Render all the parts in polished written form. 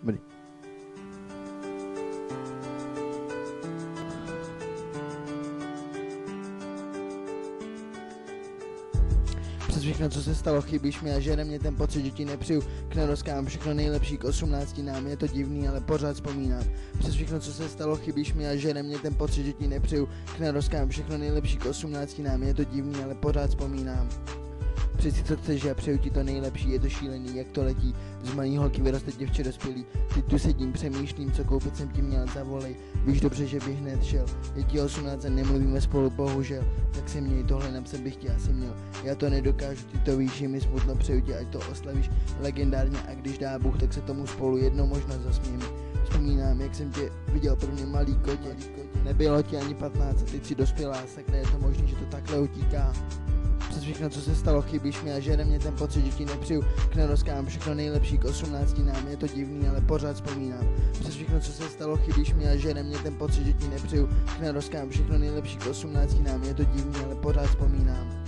Dobrý. Přes všechno, co se stalo, chybíš mi a žere mě ten pocit, že ti nepřiju. K neroskám všechno nejlepší k 18 nám, je to divný, ale pořád vzpomínám. Přes všechno, co se stalo, chybíš mi a žere mě ten pocit, že ti nepřiju. K neroskám všechno nejlepší k 18 nám, je to divný, ale pořád vzpomínám. Přeci co chceš, já přeju ti to nejlepší, je to šílený, jak to letí. Z malý holky vyroste děvče dospělý. Teď tu sedím, přemýšlím, co koupit jsem ti měl, zavolej. Víš dobře, že bych hned šel. Je ti 18 a nemluvíme spolu, bohužel. Tak se měj, tohle napsat bych ti asi měl. Já to nedokážu, ty to víš, že mi smutno, přeju ti, ať to oslavíš legendárně, a když dá Bůh, tak se tomu spolu jednou možná zasmějeme. Vzpomínám, jak jsem tě viděl prvně malý kotě. Nebylo ti ani 15 a teď si dospělá, sakra, je to možný, že to takhle utíká. Přes všechno, co se stalo, chybíš mi a žere mě ten pocit, že ti nepřiju. K neroskám všechno nejlepší k 18 nám, je to divný, ale pořád vzpomínám. Přes všechno, co se stalo, chybíš mi a žere mě ten pocit, že ti nepřiju. K neroskám všechno nejlepší k 18 nám, je to divný, ale pořád vzpomínám.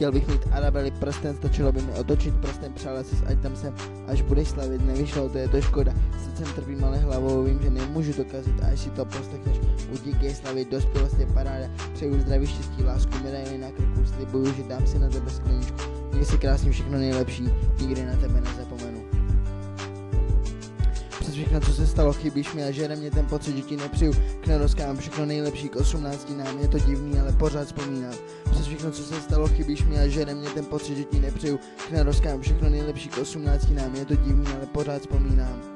Chtěl bych mít Arabely prsten, stačilo by mi otočit prstem, přál si, ať tam jsem, až budeš slavit, nevyšlo, to je to škoda. Srdcem trpím, ale hlavou vím, že nemůžu to kazit, a až si to poslechneš, utíkej slavit, dospělost je paráda. Přeju zdraví, štěstí, lásku, medaily na krku, slibuju, že dám si na tebe skleničku. Měj si krásně všechno nejlepší, nikdy na tebe nezapomenu. Přes všechno, co se stalo, chybíš mi a žere mě ten pocit, že ti nepřiju. K neroskám všechno nejlepší k 18 nám, je to divný, ale pořád vzpomínám. Přes všechno, co se stalo, chybíš mi a žere mě ten pocit, že ti nepřiju. K neroskám všechno nejlepší k 18 nám, je to divný, ale pořád vzpomínám.